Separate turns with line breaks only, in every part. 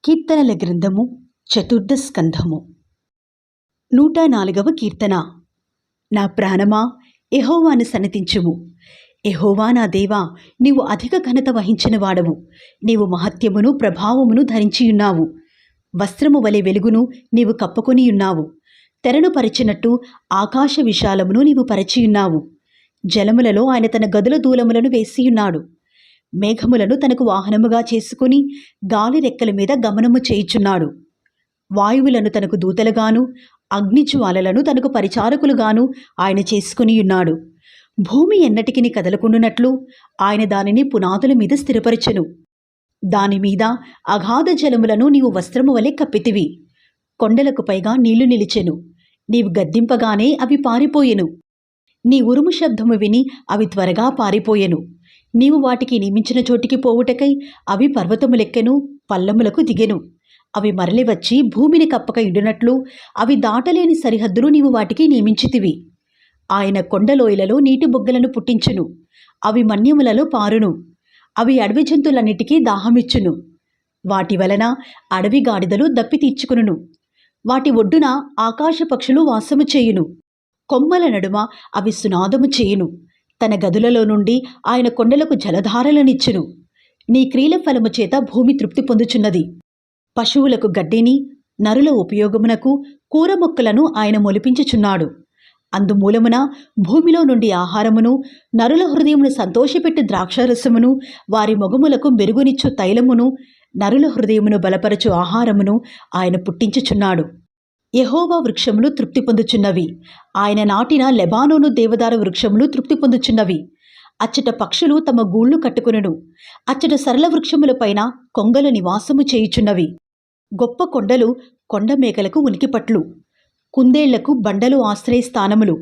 కీర్తనల గ్రంథము చతుర్థ స్కంధము 104వ కీర్తన. నా ప్రాణమా, యెహోవాను సన్నతించుము. యెహోవా నా దేవా, నీవు అధిక ఘనత వహించిన వాడవు. నీవు మహత్యమును ప్రభావమును ధరించియున్నావు. వస్త్రము వలె వెలుగును నీవు కప్పుకొనియున్నావు. తెరను పరిచినట్టు ఆకాశ విశాలమును నీవు పరిచియున్నావు. జలములలో ఆయన తన గదుల దూలములను వేసియున్నాడు. మేఘములను తనకు వాహనముగా చేసుకుని గాలి రెక్కల మీద గమనము చేయుచున్నాడు. వాయువులను తనకు దూతలుగాను అగ్నిజ్వాలలను తనకు పరిచారకులుగాను ఆయన చేసుకునియున్నాడు. భూమి ఎన్నటికిని కదలకుండునట్లు ఆయన దానిని పునాదుల మీద స్థిరపరచెను. దానిమీద అగాధ జలములను నీవు వస్త్రము వలె కప్పితివి. కొండలకు పైగా నీళ్లు నిలిచెను. నీవు గద్దింపగానే అవి పారిపోయెను. నీ ఉరుము శబ్దము విని అవి త్వరగా పారిపోయెను. నీవు వాటికి నియమించిన చోటికి పోవుటకై అవి పర్వతములెక్కెను, పల్లములకు దిగెను. అవి మరలి వచ్చి భూమిని కప్పక ఇండునట్లు అవి దాటలేని సరిహద్దులు నీవు వాటికి నియమించితివి. ఆయన కొండలోయలలో నీటి బుగ్గలను పుట్టించును. అవి మన్యములలో పారును. అవి అడవి జంతువులన్నిటికీ దాహమిచ్చును. వాటి వలన అడవి గాడిదలు దప్పి తీర్చుకును. వాటి ఒడ్డున ఆకాశ పక్షులు వాసము చేయును. కొమ్మల నడుమ అవి సునాదము చేయును. తన గదులలో నుండి ఆయన కొండలకు జలధారలనిచ్చును. నీ క్రియల ఫలము చేత భూమి తృప్తి పొందుచున్నది. పశువులకు గడ్డిని, నరుల ఉపయోగమునకు కూర మొక్కలను ఆయన మొలిపించుచున్నాడు. అందుమూలమున భూమిలో నుండి ఆహారమును, నరుల హృదయమును సంతోషపెట్టు ద్రాక్షారసమును, వారి మొగములకు మెరుగునిచ్చు తైలమును, నరుల హృదయమును బలపరచు ఆహారమును ఆయన పుట్టించుచున్నాడు. యెహోవా వృక్షములు తృప్తి పొందుచున్నవి. ఆయన నాటిన లెబానోను దేవదారు వృక్షములు తృప్తి పొందుచున్నవి. అచ్చట పక్షులు తమ గూళ్ళు కట్టుకొనును. అచ్చట సరళ వృక్షములపైన కొంగలు నివాసము చేయుచున్నవి. గొప్ప కొండలు కొండ మేకలకు ఉనికిపట్లు, కుందేళ్లకు బండలు ఆశ్రయస్థానములు.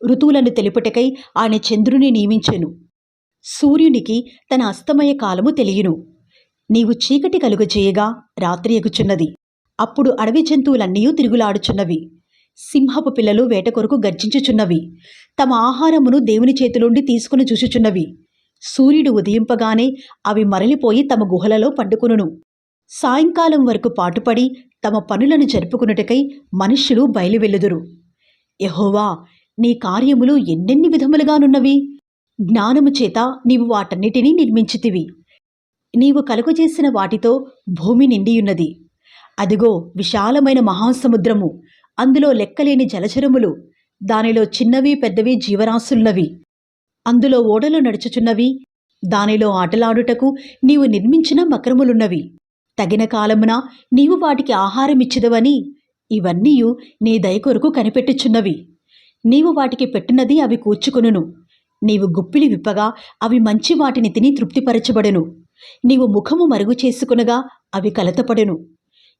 ఋతువులను తెలుపుటకై ఆయన చంద్రుని నియమించెను. సూర్యునికి తన అస్తమయ కాలము తెలియను. నీవు చీకటి కలుగజేయగా రాత్రి ఎగుచున్నది. అప్పుడు అడవి జంతువులన్నీ తిరుగులాడుచున్నవి. సింహపు పిల్లలు వేట కొరకు గర్జించుచున్నవి. తమ ఆహారమును దేవుని చేతిలోండి తీసుకుని చూచుచున్నవి. సూర్యుడు ఉదయింపగానే అవి మరలిపోయి తమ గుహలలో పండుకొనును. సాయంకాలం వరకు పాటుపడి తమ పనులను జరుపుకున్నటకై మనుష్యులు బయలువెల్లుదురు. యెహోవా, నీ కార్యములు ఎన్నెన్ని విధములుగానున్నవి! జ్ఞానము చేత నీవు వాటన్నిటినీ నిర్మించితివి. నీవు కలుగజేసిన వాటితో భూమి నిండియున్నది. అదిగో విశాలమైన మహాసముద్రము, అందులో లెక్కలేని జలచరములు, దానిలో చిన్నవి పెద్దవి జీవరాశులున్నవి. అందులో ఓడలు నడుచుచున్నవి. దానిలో ఆటలాడుటకు నీవు నిర్మించిన మకరములున్నవి. తగిన కాలమున నీవు వాటికి ఆహారమిచ్చిదవని ఇవన్నీయు నీ దయ కొరకు కనిపెట్టుచున్నవి. నీవు వాటికి పెట్టినది అవి కూర్చుకొనును. నీవు గుప్పిలి విప్పగా అవి మంచి వాటిని తిని తృప్తిపరచబడును. నీవు ముఖము మరుగు చేసుకునగా అవి కలతపడును.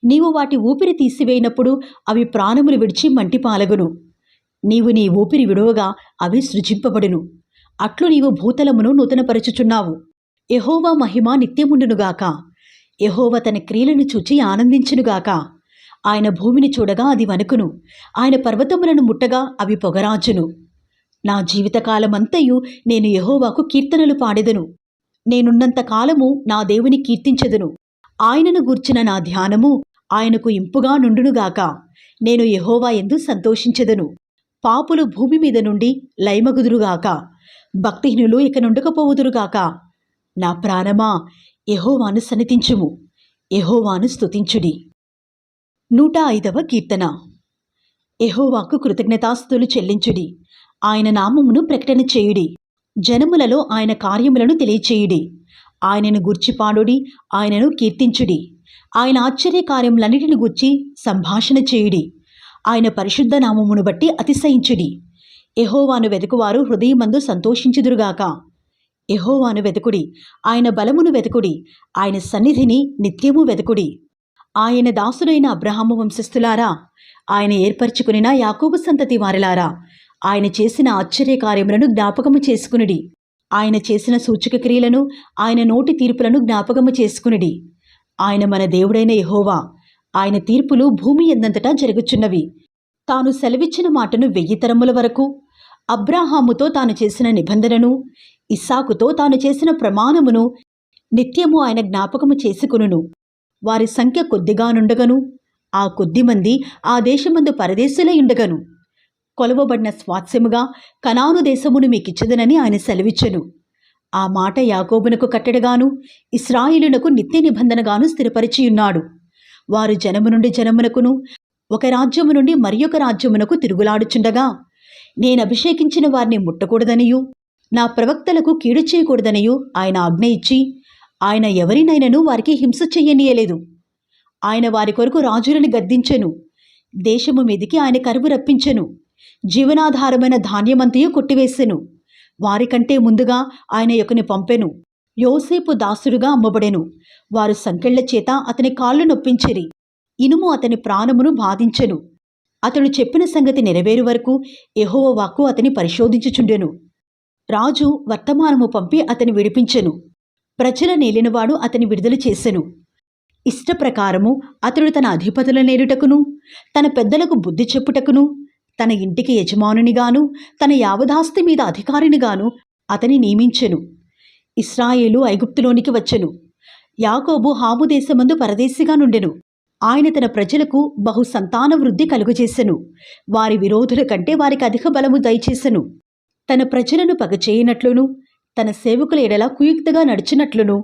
నీవు వాటి ఊపిరి తీసివేయినప్పుడు అవి ప్రాణములు విడిచి మంటిపాలగును. నీవు నీ ఊపిరి విడువగా అవి సృజింపబడును. అట్లు నీవు భూతలమును నూతనపరచుచున్నావు. యెహోవా మహిమ నిత్యముండునుగాక. యెహోవా తన క్రియలను చూచి ఆనందించునుగాక. ఆయన భూమిని చూడగా అది వణుకును. ఆయన పర్వతములను ముట్టగా అవి పొగరాజును. నా జీవితకాలమంతయు నేను యెహోవాకు కీర్తనలు పాడెదను. నేనున్నంత కాలము నా దేవుని కీర్తించెదను. ఆయనను గూర్చిన నా ధ్యానము ఆయనకు ఇంపుగా నుండునుగాక. నేను యెహోవా యందు సంతోషించెదను. పాపులు భూమి మీద నుండి లయమగుదురుగాక. భక్తిహీనులు ఇక నుండకపోవుదురుగాక. నా ప్రాణమా, యెహోవాను సన్నిధించుము. యెహోవాను స్తుతించుడి. 105వ కీర్తన. యెహోవాకు కృతజ్ఞతాస్తుతులు చెల్లించుడి. ఆయన నామమును ప్రకటన చేయుడి. జనములలో ఆయన కార్యములను తెలియచేయుడి. ఆయనను గూర్చి పాడుడి, ఆయనను కీర్తించుడి. ఆయన ఆశ్చర్య కార్యములన్నిటిని గూర్చి సంభాషణ చేయుడి. ఆయన పరిశుద్ధ నామమును బట్టి అతిశయించుడి. యెహోవాను వెతుకువారు హృదయమందు సంతోషించుదురుగాక. యెహోవాను వెతుకుడి, ఆయన బలమును వెతుకుడి, ఆయన సన్నిధిని నిత్యము వెతుకుడి. ఆయన దాసుడైన అబ్రహాము వంశస్థులారా, ఆయన ఏర్పరచుకునిన యాకోబు సంతతి వారిలారా, ఆయన చేసిన ఆశ్చర్య కార్యములను జ్ఞాపకము చేసుకునుడి. ఆయన చేసిన సూచక క్రియలను, ఆయన నోటి తీర్పులను జ్ఞాపకము చేసుకునుడి. ఆయన మన దేవుడైన యెహోవా. ఆయన తీర్పులు భూమి ఎందంతటా జరుగుచున్నవి. తాను సెలవిచ్చిన మాటను 1000 తరముల వరకు, అబ్రాహాముతో తాను చేసిన నిబంధనను, ఇస్సాకుతో తాను చేసిన ప్రమాణమును నిత్యము ఆయన జ్ఞాపకము చేసుకునును. వారి సంఖ్య కొద్దిగానుండగను, ఆ కొద్దిమంది ఆ దేశమందు పరదేశులై ఉండగను. కొలవబడిన స్వాస్థ్యముగా కనాను దేశమును మీకిచ్చదనని ఆయన సెలవిచ్చెను. ఆ మాట యాకోబునకు కట్టడగాను, ఇశ్రాయేలునకు నిత్య నిబంధనగాను స్థిరపరిచియున్నాడు. వారు జనము నుండి జనమునకును, ఒక రాజ్యము నుండి మరియొక రాజ్యమునకు తిరుగులాడుచుండగా, నేను అభిషేకించిన వారిని ముట్టకూడదనియు, నా ప్రవక్తలకు కీడు చేయకూడదనియు ఆయన ఆజ్ఞ ఇచ్చి, ఆయన ఎవరినైనను వారికి హింస చెయ్యనీయలేదు. ఆయన వారి కొరకు రాజులను గద్దించెను. దేశము మీదికి ఆయన కరువు రప్పించెను. జీవనాధారమైన ధాన్యమంతయు కొట్టివేసెను. వారికంటే ముందుగా ఆయన యొక్కని పంపెను. యోసేపు దాసుడుగా అమ్మబడెను. వారు సంకెళ్ల చేత అతని కాళ్ళు నొప్పించిరి. ఇనుము అతని ప్రాణమును బాధించెను. అతడు చెప్పిన సంగతి నెరవేరు వరకు యెహోవా వాక్కు అతని పరిశోధించుచుండెను. రాజు వర్తమానము పంపి అతని విడిపించెను. ప్రజల నేలినవాడు అతని విడుదల చేసెను. ఇష్టప్రకారము అతడు తన అధిపతుల నేరుటకును, తన పెద్దలకు బుద్ధి చెప్పుటకును, తన ఇంటికి యజమానునిగాను, తన యావదాస్తి మీద అధికారినిగాను అతని నియమించెను. ఇశ్రాయేలు ఐగుప్తులోనికి వచ్చెను. యాకోబు హాము దేశమందు పరదేశిగా నుండెను. ఆయన తన ప్రజలకు బహు సంతాన వృద్ధి కలుగజేసెను. వారి విరోధుల కంటే వారికి అధిక బలము దయచేసెను. తన ప్రజలను పగచేయనట్లును, తన సేవకుల ఎడల కుయుక్తగా నడిచినట్లును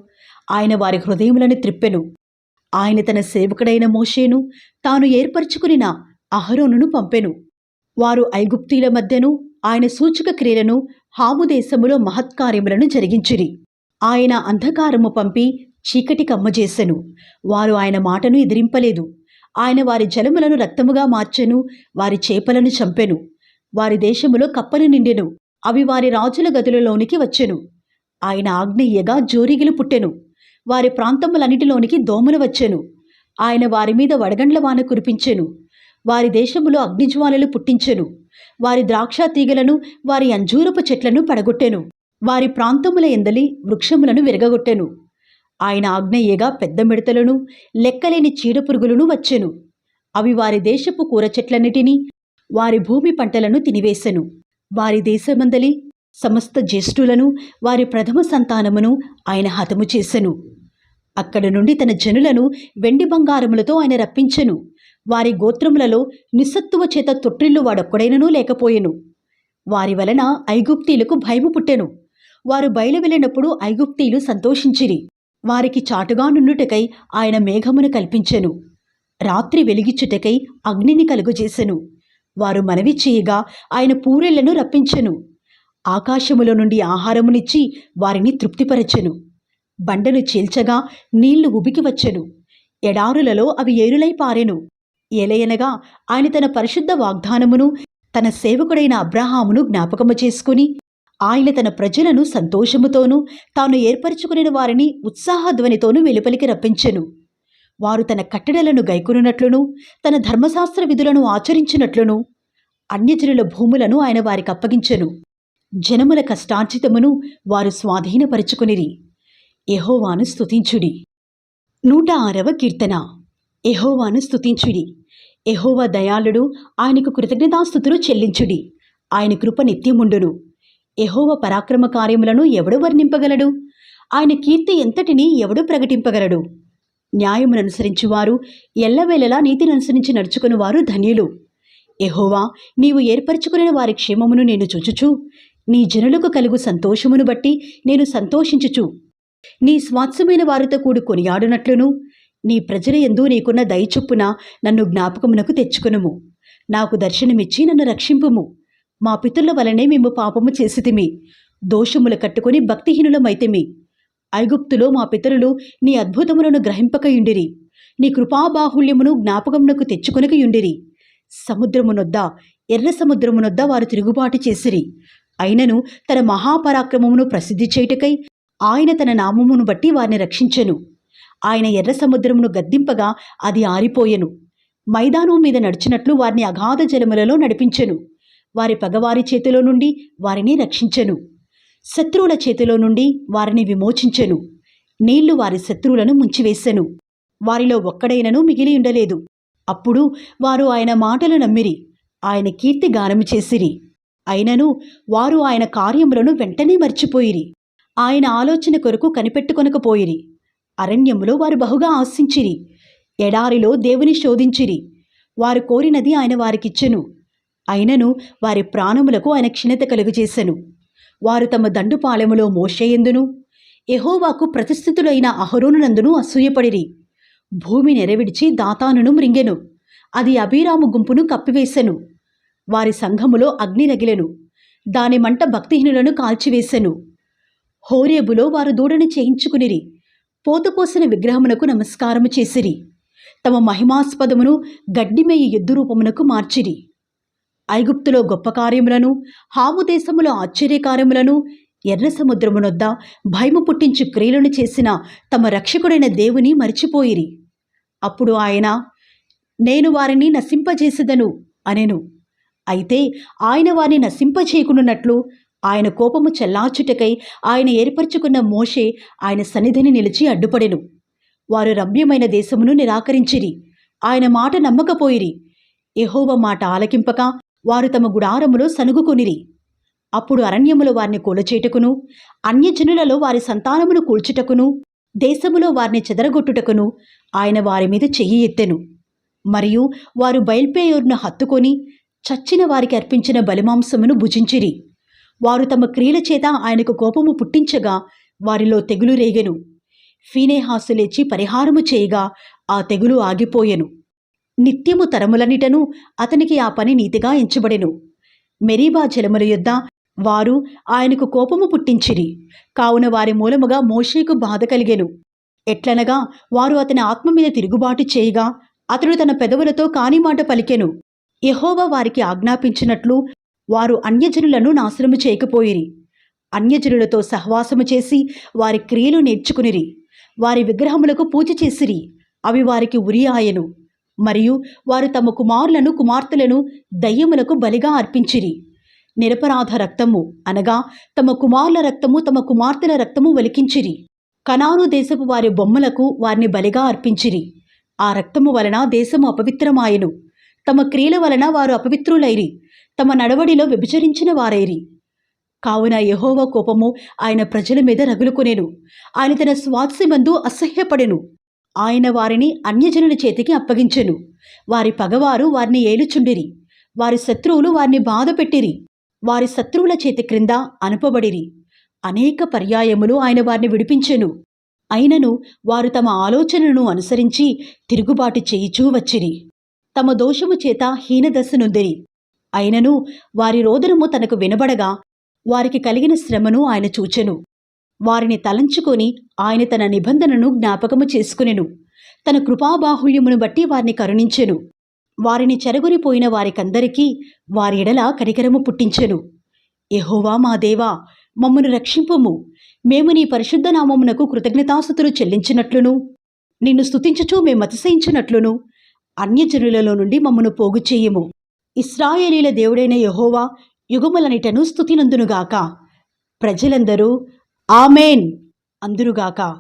ఆయన వారి హృదయములను త్రిప్పెను. ఆయన తన సేవకుడైన మోషేను, తాను ఏర్పరచుకునిన అహరోనును పంపెను. వారు ఐగుప్తీల మధ్యను ఆయన సూచక క్రియలను, హాము దేశములో మహత్కార్యములను జరిగించిరి. ఆయన అంధకారము పంపి చీకటి కమ్మజేసెను. వారు ఆయన మాటను ఎదిరింపలేదు. ఆయన వారి జలములను రక్తముగా మార్చెను, వారి చేపలను చంపెను. వారి దేశములో కప్పలు నిండెను. అవి వారి రాజుల గదులలోనికి వచ్చెను. ఆయన ఆజ్ఞ ఇయ్యగా జోరిగిలు పుట్టెను. వారి ప్రాంతములన్నిటిలోనికి దోమలు వచ్చెను. ఆయన వారి మీద వడగండ్ల వాన కురిపించెను. వారి దేశములో అగ్నిజ్వాలలు పుట్టించెను. వారి ద్రాక్ష తీగలను, వారి అంజూరపు చెట్లను పడగొట్టెను. వారి ప్రాంతముల ఎందలి వృక్షములను విరగగొట్టెను. ఆయన ఆజ్ఞయ్యగా పెద్ద మిడతలను, లెక్కలేని చీడపురుగులను వచ్చెను. అవి వారి దేశపు కూర చెట్లన్నిటినీ, వారి భూమి పంటలను తినివేశెను. వారి దేశమందలి సమస్త జ్యేష్ఠులను, వారి ప్రథమ సంతానమును ఆయన హతము చేసెను. అక్కడ నుండి తన జనులను వెండి బంగారములతో ఆయన రప్పించెను. వారి గోత్రములలో నిస్సత్తువ చేత తొట్టిల్లు వాడొక్కడైననూ లేకపోయెను. వారి వలన ఐగుప్తీలకు భయము పుట్టెను. వారు బయలు వెళ్ళినప్పుడు ఐగుప్తీలు సంతోషించిరి. వారికి చాటుగా నుండుటకై ఆయన మేఘమును కల్పించెను. రాత్రి వెలిగిచ్చుటకై అగ్నిని కలుగజేసెను. వారు మనవి చేయగా ఆయన పూరెళ్లను రప్పించెను. ఆకాశములో నుండి ఆహారమునిచ్చి వారిని తృప్తిపరచెను. బండను చీల్చగా నీళ్లు ఉబికి వచ్చెను. ఎడారులలో అవి ఏరులై పారెను. ఏలయనగా ఆయన తన పరిశుద్ధ వాగ్దానమును, తన సేవకుడైన అబ్రహామును జ్ఞాపకము చేసుకుని, ఆయన తన ప్రజలను సంతోషముతోనూ, తాను ఏర్పరచుకుని వారిని ఉత్సాహధ్వనితోనూ వెలుపలికి రప్పించెను. వారు తన కట్టడలను గైకొనున్నట్లును, తన ధర్మశాస్త్ర విధులను ఆచరించినట్లును అన్యజనుల భూములను ఆయన వారికి అప్పగించెను. జనముల కష్టార్జితమును వారు స్వాధీనపరుచుకునిరి. యెహోవాను స్తుతించుడి. 106వ కీర్తన. యెహోవాను స్తుతించుడి. యెహోవా దయాళుడు, ఆయనకు కృతజ్ఞతాస్తుతులు చెల్లించుడి. ఆయన కృప నిత్యముండును. యెహోవా పరాక్రమ కార్యములను ఎవడు వర్ణింపగలడు? ఆయన కీర్తి ఎంతటిని ఎవడు ప్రకటింపగలడు? న్యాయమును అనుసరించువారు, ఎల్లవేళలా నీతిని అనుసరించి నడుచుకుని వారు ధన్యులు. యెహోవా, నీవు ఏర్పరచుకుని వారి క్షేమమును నేను చూచుచు, నీ జనులకు కలుగు సంతోషమును బట్టి నేను సంతోషించుచు, నీ స్వాత్సమైన వారితో కూడి కొనియాడునట్లును, నీ ప్రజల యందు నీకున్న దయచొప్పున నన్ను జ్ఞాపకమునకు తెచ్చుకునుము. నాకు దర్శనమిచ్చి నన్ను రక్షింపుము. మా పితరుల వలనే మేము పాపము చేసితిమి, దోషములు కట్టుకుని భక్తిహీనులమైతిమి. ఐగుప్తులో మా పితరులు నీ అద్భుతములను గ్రహింపకయుండిరి, నీ కృపాబాహుళ్యమును జ్ఞాపకమునకు తెచ్చుకొనకయుండిరి. సముద్రమునొద్ద, ఎర్ర సముద్రమునొద్ద వారు తిరుగుబాటు చేసిరి. అయినను తన మహాపరాక్రమమును ప్రసిద్ధి చేయుటకై ఆయన తన నామమును బట్టి వారిని రక్షించెను. ఆయన ఎర్ర సముద్రమును గద్దింపగా అది ఆరిపోయెను. మైదానం మీద నడిచినట్లు వారిని అగాధ జలములలో నడిపించెను. వారి పగవారి చేతిలో నుండి వారిని రక్షించెను. శత్రువుల చేతిలో నుండి వారిని విమోచించెను. నీళ్లు వారి శత్రువులను ముంచివేసెను. వారిలో ఒక్కడైనను మిగిలి ఉండలేదు. అప్పుడు వారు ఆయన మాటలు నమ్మిరి, ఆయన కీర్తి గానము చేసిరి. అయినను వారు ఆయన కార్యములను వెంటనే మర్చిపోయిరి. ఆయన ఆలోచన కొరకు కనిపెట్టుకొనకపోయిరి. అరణ్యములో వారు బహుగా ఆశించిరి. ఎడారిలో దేవుని శోధించిరి. వారు కోరినది ఆయన వారికిచ్చెను. అయినను వారి ప్రాణములకు ఆయన క్షీణత కలుగజేసెను. వారు తమ దండుపాలెములో మోషేయందును యెహోవాకు ప్రతిష్ఠితులైన అహరోనునందును అసూయపడిరి. భూమి నెరవిడిచి దాతానును మృంగెను. అది అబీరాము గుంపును కప్పివేశెను. వారి సంఘములో అగ్ని రగిలెను. దాని మంట భక్తిహీనులను కాల్చివేశెను. హోరేబులో వారు దూడని చేయించుకునిరి. పోతుపోసిన విగ్రహమునకు నమస్కారము చేసిరి. తమ మహిమాస్పదమును గడ్డిమేయి ఎద్దు రూపమునకు మార్చిరి. ఐగుప్తులో గొప్ప కార్యములను, హాము దేశములో ఆశ్చర్యకార్యములను, ఎర్ర సముద్రమునొద్ద భయము పుట్టించు క్రియలను చేసిన తమ రక్షకుడైన దేవుని మరిచిపోయిరి. అప్పుడు ఆయన, నేను వారిని నశింపజేసెదను అనెను. అయితే ఆయన వారిని నశింపచేయకున్నట్లు ఆయన కోపము చల్లార్చుటకై ఆయన ఏర్పరచుకున్న మోషే ఆయన సన్నిధిని నిలిచి అడ్డుపడెను. వారు రమ్యమైన దేశమును నిరాకరించిరి. ఆయన మాట నమ్మకపోయిరి. యెహోవా మాట ఆలకింపక వారు తమ గుడారములో సనుగుకొనిరి. అప్పుడు అరణ్యములో వారిని కూలచేటుకును, అన్యజనులలో వారి సంతానమును కూల్చుటకును, దేశములో వారిని చెదరగొట్టుటకును ఆయన వారి మీద చెయ్యి ఎత్తెను. మరియు వారు బయల్పేయోరును హత్తుకొని చచ్చిన వారికి అర్పించిన బలిమాంసమును భుజించిరి. వారు తమ క్రియల చేత ఆయనకు కోపము పుట్టించగా వారిలో తెగులు రేగెను. ఫీనేహాసు లేచి పరిహారము చేయగా ఆ తెగులు ఆగిపోయెను. నిత్యము తరములన్నిటను అతనికి ఆ పని నీతిగా ఎంచబడెను. మెరీబా జలముల యొద్ద వారు ఆయనకు కోపము పుట్టించిరి. కావున వారి మూలముగా మోషేకు బాధ కలిగెను. ఎట్లనగా వారు అతని ఆత్మ మీద తిరుగుబాటు చేయగా అతడు తన పెదవులతో కాని మాట పలికెను. యెహోవా వారికి ఆజ్ఞాపించినట్లు వారు అన్యజనులను నాశనము చేయకపోయిరి. అన్యజనులతో సహవాసము చేసి వారి క్రియలు నేర్చుకునిరి. వారి విగ్రహములకు పూజ చేసిరి. అవి వారికి ఉరి ఆయెను. మరియు వారు తమ కుమారులను కుమార్తెలను దయ్యములకు బలిగా అర్పించిరి. నిరపరాధ రక్తము అనగా తమ కుమారుల రక్తము తమ కుమార్తెల రక్తము ఒలికించిరి. కనాను దేశపు వారి బొమ్మలకు వారిని బలిగా అర్పించిరి. ఆ రక్తము వలన దేశము అపవిత్రమాయెను. తమ క్రియల వలన వారు అపవిత్రులైరి. తమ నడవడిలో వ్యభిచరించిన వారైరి. కావున యెహోవా కోపము ఆయన ప్రజల మీద రగులుకొనెను. ఆయన తన స్వాస్యమందు అసహ్యపడెను. ఆయన వారిని అన్యజనుల చేతికి అప్పగించెను. వారి పగవారు వారిని ఏలుచుండిరి. వారి శత్రువులు వారిని బాధపెట్టిరి. వారి శత్రువుల చేతి క్రింద అనుపబడిరి. అనేక పర్యాయములు ఆయన వారిని విడిపించెను. అయినను వారు తమ ఆలోచనను అనుసరించి తిరుగుబాటు చేయిచూ వచ్చిరి. తమ దోషము చేత హీనదశ నొందిరి. అయినను వారి రోదనము తనకు వినబడగా వారికి కలిగిన శ్రమను ఆయన చూచెను. వారిని తలంచుకొని ఆయన తన నిబంధనను జ్ఞాపకము చేసుకునెను. తన కృపాబాహుళ్యమును బట్టి వారిని కరుణించెను. వారిని చెరగొనిపోయిన వారికందరికీ వారి ఎడల కనికరము పుట్టించెను. యెహోవా మా దేవా, మమ్మను రక్షింపుము. మేము నీ పరిశుద్ధ నామమునకు కృతజ్ఞతాస్తుతులు చెల్లించినట్లును నిన్ను స్తుతించుచూ మేము అతిశయించినట్లును అన్యజనులలో నుండి మమ్మను పోగు చేయుము. ఇశ్రాయేలీల దేవుడైన యెహోవా యుగములన్నిటను స్తుతినందునుగాక. ప్రజలందరూ ఆమేన్ అందురుగాక.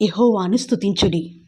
యెహోవాను స్తుతించుడి.